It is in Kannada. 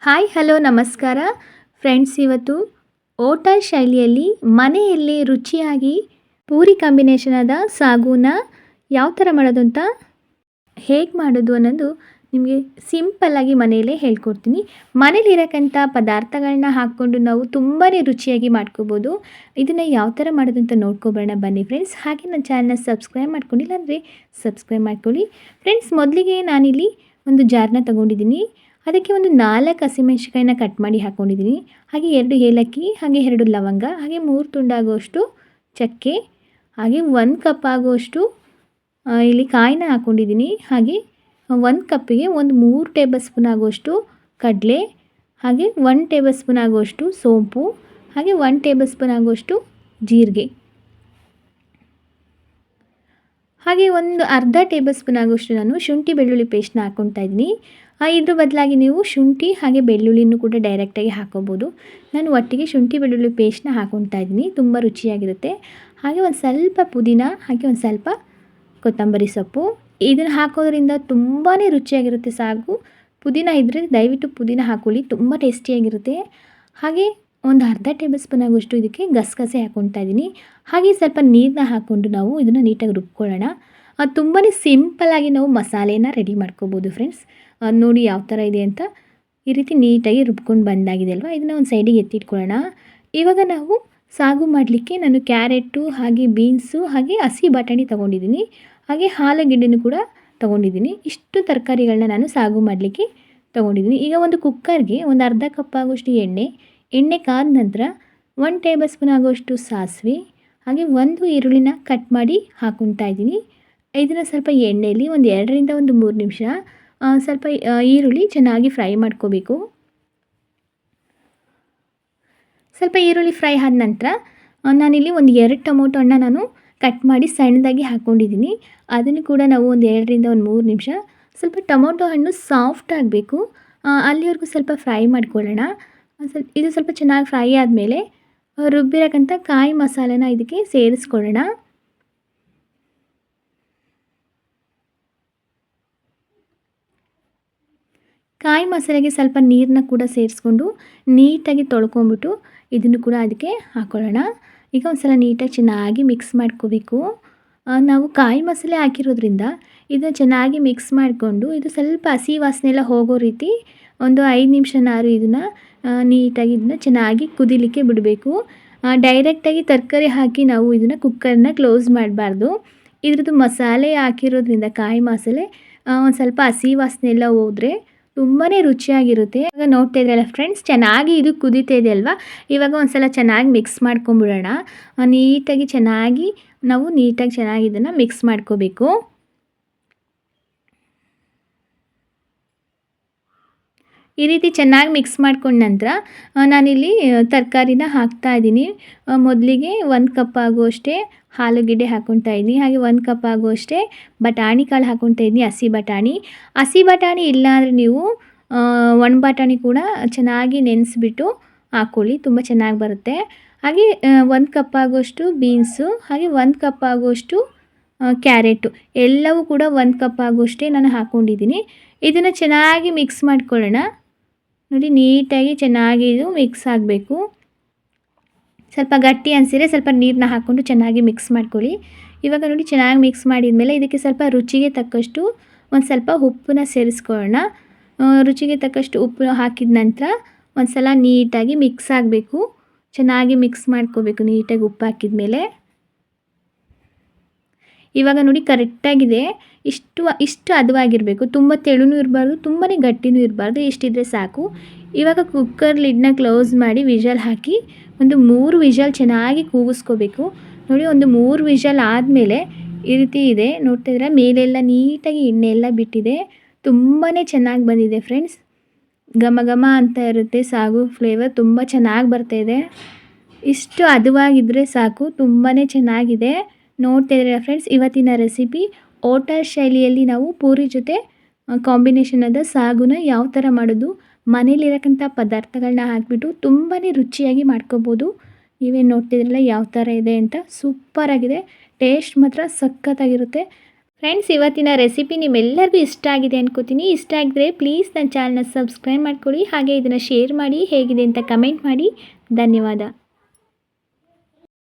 ಹಾಯ್ ಹಲೋ ನಮಸ್ಕಾರ ಫ್ರೆಂಡ್ಸ್. ಇವತ್ತು ಹೋಟೆಲ್ ಶೈಲಿಯಲ್ಲಿ ಮನೆಯಲ್ಲಿ ರುಚಿಯಾಗಿ ಪೂರಿ ಕಾಂಬಿನೇಷನ್ ಆದ ಸಾಗುನ ಯಾವ ಥರ ಮಾಡೋದು ಅಂತ ಹೇಗೆ ಮಾಡೋದು ಅನ್ನೋದು ನಿಮಗೆ ಸಿಂಪಲ್ಲಾಗಿ ಮನೆಯಲ್ಲೇ ಹೇಳ್ಕೊಡ್ತೀನಿ. ಮನೇಲಿರೋಕ್ಕಂಥ ಪದಾರ್ಥಗಳನ್ನ ಹಾಕ್ಕೊಂಡು ನಾವು ತುಂಬಾ ರುಚಿಯಾಗಿ ಮಾಡ್ಕೋಬೋದು. ಇದನ್ನು ಯಾವ ಥರ ಮಾಡೋದು ಅಂತ ನೋಡ್ಕೊಬರೋಣ ಬನ್ನಿ ಫ್ರೆಂಡ್ಸ್. ಹಾಗೆ ನನ್ನ ಚಾನಲ್ನ ಸಬ್ಸ್ಕ್ರೈಬ್ ಮಾಡ್ಕೊಂಡಿಲ್ಲ ಅಂದರೆ ಸಬ್ಸ್ಕ್ರೈಬ್ ಮಾಡ್ಕೊಳ್ಳಿ ಫ್ರೆಂಡ್ಸ್. ಮೊದಲಿಗೆ ನಾನಿಲ್ಲಿ ಒಂದು ಜಾರನ್ನ ತೊಗೊಂಡಿದ್ದೀನಿ. ಅದಕ್ಕೆ ಒಂದು 4 ಹಸಿಮೆಣ್ಸಿಕಾಯಿನ ಕಟ್ ಮಾಡಿ ಹಾಕ್ಕೊಂಡಿದ್ದೀನಿ. ಹಾಗೆ 2 ಏಲಕ್ಕಿ, ಹಾಗೆ 2 ಲವಂಗ, ಹಾಗೆ 3 ತುಂಡಾಗುವಷ್ಟು ಚಕ್ಕೆ, ಹಾಗೆ 1 ಕಪ್ ಆಗುವಷ್ಟು ಇಲ್ಲಿ ಕಾಯಿನ ಹಾಕ್ಕೊಂಡಿದ್ದೀನಿ. ಹಾಗೆ 1 ಕಪ್ಪಿಗೆ ಒಂದು 3 ಟೇಬಲ್ ಸ್ಪೂನ್ ಆಗುವಷ್ಟು ಕಡಲೆ, ಹಾಗೆ 1 ಟೇಬಲ್ ಸ್ಪೂನ್ ಆಗುವಷ್ಟು ಸೋಂಪು, ಹಾಗೆ 1 ಟೇಬಲ್ ಸ್ಪೂನ್ ಆಗುವಷ್ಟು ಜೀರಿಗೆ, ಹಾಗೆ ಒಂದು ಅರ್ಧ ಟೇಬಲ್ ಸ್ಪೂನ್ ಆಗುವಷ್ಟು ನಾನು ಶುಂಠಿ ಬೆಳ್ಳುಳ್ಳಿ ಪೇಸ್ಟ್ನ ಹಾಕ್ಕೊತಾ ಇದ್ದೀನಿ. ಇದ್ರ ಬದಲಾಗಿ ನೀವು ಶುಂಠಿ ಹಾಗೆ ಬೆಳ್ಳುಳ್ಳಿನೂ ಕೂಡ ಡೈರೆಕ್ಟಾಗಿ ಹಾಕ್ಕೋಬೋದು. ನಾನು ಒಟ್ಟಿಗೆ ಶುಂಠಿ ಬೆಳ್ಳುಳ್ಳಿ ಪೇಸ್ಟ್ನ ಹಾಕ್ಕೊತಾ ಇದ್ದೀನಿ, ತುಂಬ ರುಚಿಯಾಗಿರುತ್ತೆ. ಹಾಗೆ ಒಂದು ಸ್ವಲ್ಪ ಪುದೀನ, ಹಾಗೆ ಒಂದು ಸ್ವಲ್ಪ ಕೊತ್ತಂಬರಿ ಸೊಪ್ಪು. ಇದನ್ನು ಹಾಕೋದ್ರಿಂದ ತುಂಬಾ ರುಚಿಯಾಗಿರುತ್ತೆ ಸಾಗು. ಪುದೀನ ಇದ್ದರೆ ದಯವಿಟ್ಟು ಪುದೀನ ಹಾಕ್ಕೊಳ್ಳಿ, ತುಂಬ ಟೇಸ್ಟಿಯಾಗಿರುತ್ತೆ. ಹಾಗೆ ಒಂದು ಅರ್ಧ ಟೇಬಲ್ ಸ್ಪೂನ್ ಆಗುವಷ್ಟು ಇದಕ್ಕೆ ಗಸಗಸೆ ಹಾಕ್ಕೊತಾ ಇದ್ದೀನಿ. ಹಾಗೆ ಸ್ವಲ್ಪ ನೀರನ್ನ ಹಾಕ್ಕೊಂಡು ನಾವು ಇದನ್ನು ನೀಟಾಗಿ ರುಬ್ಕೊಳ್ಳೋಣ. ತುಂಬಾ ಸಿಂಪಲ್ಲಾಗಿ ನಾವು ಮಸಾಲೆನ ರೆಡಿ ಮಾಡ್ಕೋಬೋದು ಫ್ರೆಂಡ್ಸ್. ನೋಡಿ ಯಾವ ಥರ ಇದೆ ಅಂತ. ಈ ರೀತಿ ನೀಟಾಗಿ ರುಬ್ಕೊಂಡು ಬಂದಾಗಿದೆ ಅಲ್ವಾ, ಇದನ್ನು ಒಂದು ಸೈಡಿಗೆ ಎತ್ತಿಟ್ಕೊಳ್ಳೋಣ. ಇವಾಗ ನಾವು ಸಾಗು ಮಾಡಲಿಕ್ಕೆ ನಾನು ಕ್ಯಾರೆಟು, ಹಾಗೆ ಬೀನ್ಸು, ಹಾಗೆ ಹಸಿ ಬಟಾಣಿ ತೊಗೊಂಡಿದ್ದೀನಿ. ಹಾಗೆ ಆಲೂಗೆಡ್ಡೆನೂ ಕೂಡ ತೊಗೊಂಡಿದ್ದೀನಿ. ಇಷ್ಟು ತರಕಾರಿಗಳನ್ನ ನಾನು ಸಾಗು ಮಾಡಲಿಕ್ಕೆ ತೊಗೊಂಡಿದ್ದೀನಿ. ಈಗ ಒಂದು ಕುಕ್ಕರ್ಗೆ ಒಂದು ಅರ್ಧ ಕಪ್ ಆಗುವಷ್ಟು ಎಣ್ಣೆ ಕಾದ ನಂತರ 1 ಟೇಬಲ್ ಸ್ಪೂನ್ ಆಗುವಷ್ಟು ಸಾಸಿವೆ, ಹಾಗೆ 1 ಈರುಳ್ಳಿನ ಕಟ್ ಮಾಡಿ ಹಾಕ್ಕೊತಾ ಇದ್ದೀನಿ. ಇದನ್ನು ಸ್ವಲ್ಪ ಎಣ್ಣೆಯಲ್ಲಿ ಒಂದು 2 ರಿಂದ 3 ನಿಮಿಷ ಸ್ವಲ್ಪ ಈರುಳ್ಳಿ ಚೆನ್ನಾಗಿ ಫ್ರೈ ಮಾಡ್ಕೋಬೇಕು. ಸ್ವಲ್ಪ ಈರುಳ್ಳಿ ಫ್ರೈ ಆದ ನಂತರ ನಾನಿಲ್ಲಿ ಒಂದು 2 ಟೊಮೊಟೊ ಹಣ್ಣು ನಾನು ಕಟ್ ಮಾಡಿ ಸಣ್ಣದಾಗಿ ಹಾಕ್ಕೊಂಡಿದ್ದೀನಿ. ಅದನ್ನು ಕೂಡ ನಾವು ಒಂದು 2 ರಿಂದ 3 ನಿಮಿಷ ಸ್ವಲ್ಪ ಟೊಮೊಟೊ ಹಣ್ಣು ಸಾಫ್ಟ್ ಆಗಬೇಕು, ಅಲ್ಲಿವರೆಗೂ ಸ್ವಲ್ಪ ಫ್ರೈ ಮಾಡ್ಕೊಳ್ಳೋಣ. ಇದು ಸ್ವಲ್ಪ ಚೆನ್ನಾಗಿ ಫ್ರೈ ಆದಮೇಲೆ ರುಬ್ಬಿರೋಕ್ಕಂಥ ಕಾಯಿ ಮಸಾಲೆನ ಇದಕ್ಕೆ ಸೇರಿಸ್ಕೊಳ್ಳೋಣ. ಕಾಯಿ ಮಸಾಲೆಗೆ ಸ್ವಲ್ಪ ನೀರನ್ನ ಕೂಡ ಸೇರಿಸ್ಕೊಂಡು ನೀಟಾಗಿ ತೊಳ್ಕೊಂಬಿಟ್ಟು ಇದನ್ನು ಕೂಡ ಅದಕ್ಕೆ ಹಾಕ್ಕೊಳ್ಳೋಣ. ಈಗ ಒಂದು ಸಲ ನೀಟಾಗಿ ಚೆನ್ನಾಗಿ ಮಿಕ್ಸ್ ಮಾಡ್ಕೋಬೇಕು. ನಾವು ಕಾಯಿ ಮಸಾಲೆ ಹಾಕಿರೋದ್ರಿಂದ ಇದನ್ನು ಚೆನ್ನಾಗಿ ಮಿಕ್ಸ್ ಮಾಡಿಕೊಂಡು ಇದು ಸ್ವಲ್ಪ ಹಸಿ ವಾಸನೆ ಎಲ್ಲ ಹೋಗೋ ರೀತಿ ಒಂದು 5 ನಿಮಿಷನಾದ್ರು ಇದನ್ನು ನೀಟಾಗಿ ಇದನ್ನು ಚೆನ್ನಾಗಿ ಕುದಿಲಿಕ್ಕೆ ಬಿಡಬೇಕು. ಡೈರೆಕ್ಟಾಗಿ ತರಕಾರಿ ಹಾಕಿ ನಾವು ಇದನ್ನು ಕುಕ್ಕರ್ನ ಕ್ಲೋಸ್ ಮಾಡಬಾರ್ದು. ಇದ್ರದ್ದು ಮಸಾಲೆ ಹಾಕಿರೋದ್ರಿಂದ ಕಾಯಿ ಮಸಾಲೆ ಒಂದು ಸ್ವಲ್ಪ ಹಸಿ ವಾಸನೆ ಎಲ್ಲ ಹೋದರೆ ತುಂಬಾ ರುಚಿಯಾಗಿರುತ್ತೆ. ಇವಾಗ ನೋಡ್ತಾ ಇದ್ರಲ್ಲ ಫ್ರೆಂಡ್ಸ್, ಚೆನ್ನಾಗಿ ಇದು ಕುದೀತಾ ಇದೆ ಅಲ್ವಾ. ಇವಾಗ ಒಂದು ಸಲ ಚೆನ್ನಾಗಿ ಮಿಕ್ಸ್ ಮಾಡ್ಕೊಂಬಿಡೋಣ. ನೀಟಾಗಿ ಚೆನ್ನಾಗಿ ಇದನ್ನು ಮಿಕ್ಸ್ ಮಾಡ್ಕೋಬೇಕು. ಈ ರೀತಿ ಚೆನ್ನಾಗಿ ಮಿಕ್ಸ್ ಮಾಡ್ಕೊಂಡ ನಂತರ ನಾನಿಲ್ಲಿ ತರಕಾರಿನ ಹಾಕ್ತಾಯಿದ್ದೀನಿ. ಮೊದಲಿಗೆ 1 ಕಪ್ ಆಗುವಷ್ಟೇ ಆಲೂಗೆಡ್ಡೆ ಹಾಕ್ಕೊತಾ ಇದ್ದೀನಿ. ಹಾಗೆ 1 ಕಪ್ ಆಗುವಷ್ಟೇ ಬಟಾಣಿ ಕಾಳು ಹಾಕ್ಕೊತಾ ಇದ್ದೀನಿ, ಹಸಿ ಬಟಾಣಿ ಇಲ್ಲ ಅಂದರೆ ನೀವು ಒಣ ಬಟಾಣಿ ಕೂಡ ಚೆನ್ನಾಗಿ ನೆನೆಸ್ಬಿಟ್ಟು ಹಾಕ್ಕೊಳ್ಳಿ, ತುಂಬ ಚೆನ್ನಾಗಿ ಬರುತ್ತೆ. ಹಾಗೆ 1 ಕಪ್ ಆಗುವಷ್ಟು ಬೀನ್ಸು, ಹಾಗೆ 1 ಕಪ್ ಆಗುವಷ್ಟು ಕ್ಯಾರೆಟು, ಎಲ್ಲವೂ ಕೂಡ 1 ಕಪ್ ಆಗುವಷ್ಟೇ ನಾನು ಹಾಕ್ಕೊಂಡಿದ್ದೀನಿ. ಇದನ್ನು ಚೆನ್ನಾಗಿ ಮಿಕ್ಸ್ ಮಾಡ್ಕೊಳ್ಳೋಣ. ನೋಡಿ ನೀಟಾಗಿ ಚೆನ್ನಾಗಿ ಇದು ಮಿಕ್ಸ್ ಆಗಬೇಕು. ಸ್ವಲ್ಪ ಗಟ್ಟಿ ಅನಿಸಿದರೆ ಸ್ವಲ್ಪ ನೀರನ್ನ ಹಾಕ್ಕೊಂಡು ಚೆನ್ನಾಗಿ ಮಿಕ್ಸ್ ಮಾಡ್ಕೊಳ್ಳಿ. ಇವಾಗ ನೋಡಿ ಚೆನ್ನಾಗಿ ಮಿಕ್ಸ್ ಮಾಡಿದ್ಮೇಲೆ ಇದಕ್ಕೆ ಸ್ವಲ್ಪ ರುಚಿಗೆ ತಕ್ಕಷ್ಟು ಒಂದು ಸ್ವಲ್ಪ ಉಪ್ಪನ್ನ ಸೇರಿಸ್ಕೊಳ್ಳೋಣ. ರುಚಿಗೆ ತಕ್ಕಷ್ಟು ಉಪ್ಪು ಹಾಕಿದ ನಂತರ ಒಂದು ಸಲ ನೀಟಾಗಿ ಮಿಕ್ಸ್ ಆಗಬೇಕು. ಚೆನ್ನಾಗಿ ಮಿಕ್ಸ್ ಮಾಡ್ಕೋಬೇಕು ನೀಟಾಗಿ ಉಪ್ಪು ಹಾಕಿದ ಮೇಲೆ. ಇವಾಗ ನೋಡಿ ಕರೆಕ್ಟಾಗಿದೆ. ಇಷ್ಟು ಹದವಾಗಿರಬೇಕು, ತುಂಬ ತೆಳುನೂ ಇರಬಾರ್ದು, ತುಂಬಾ ಗಟ್ಟಿನೂ ಇರಬಾರ್ದು, ಇಷ್ಟಿದ್ರೆ ಸಾಕು. ಇವಾಗ ಕುಕ್ಕರ್ ಲಿಡ್ನ ಕ್ಲೋಸ್ ಮಾಡಿ ವಿಷಲ್ ಹಾಕಿ ಒಂದು 3 ವಿಷಲ್ ಚೆನ್ನಾಗಿ ಕೂಗಿಸ್ಕೋಬೇಕು. ನೋಡಿ ಒಂದು 3 ವಿಷಲ್ ಆದಮೇಲೆ ಈ ರೀತಿ ಇದೆ, ನೋಡ್ತಾ ಇದ್ರೆ ಮೇಲೆಲ್ಲ ನೀಟಾಗಿ ಎಣ್ಣೆ ಎಲ್ಲ ಬಿಟ್ಟಿದೆ, ತುಂಬಾ ಚೆನ್ನಾಗಿ ಬಂದಿದೆ ಫ್ರೆಂಡ್ಸ್. ಘಮ ಘಮ ಅಂತ ಇರುತ್ತೆ ಸಾಗು, ಫ್ಲೇವರ್ ತುಂಬ ಚೆನ್ನಾಗಿ ಬರ್ತಾಯಿದೆ. ಇಷ್ಟು ಹದವಾಗಿದ್ದರೆ ಸಾಕು, ತುಂಬಾ ಚೆನ್ನಾಗಿದೆ. ನೋಡ್ತಾ ಇದ್ದೀರಾ ಫ್ರೆಂಡ್ಸ್, ಇವತ್ತಿನ ರೆಸಿಪಿ ಹೋಟೆಲ್ ಶೈಲಿಯಲ್ಲಿ ನಾವು ಪೂರಿ ಜೊತೆ ಕಾಂಬಿನೇಷನ್ ಆದ ಸಾಗುನ ಯಾವ ಥರ ಮಾಡೋದು, ಮನೇಲಿರೋಕ್ಕಂಥ ಪದಾರ್ಥಗಳನ್ನ ಹಾಕಿಬಿಟ್ಟು ತುಂಬಾ ರುಚಿಯಾಗಿ ಮಾಡ್ಕೋಬೋದು. ನೀವೇನು ನೋಡ್ತಿದ್ರಲ್ಲ ಯಾವ ಥರ ಇದೆ ಅಂತ, ಸೂಪರಾಗಿದೆ. ಟೇಸ್ಟ್ ಮಾತ್ರ ಸಖತ್ತಾಗಿರುತ್ತೆ ಫ್ರೆಂಡ್ಸ್, ಇವತ್ತಿನ ರೆಸಿಪಿ ನಿಮ್ಮೆಲ್ಲರಿಗೂ ಇಷ್ಟ ಆಗಿದೆ ಅನ್ಕೋತೀನಿ. ಇಷ್ಟ ಆಗಿದ್ರೆ ಪ್ಲೀಸ್ ನನ್ನ ಚಾನಲ್ನ ಸಬ್ಸ್ಕ್ರೈಬ್ ಮಾಡ್ಕೊಳ್ಳಿ. ಹಾಗೆ ಇದನ್ನು ಶೇರ್ ಮಾಡಿ, ಹೇಗಿದೆ ಅಂತ ಕಮೆಂಟ್ ಮಾಡಿ. ಧನ್ಯವಾದ.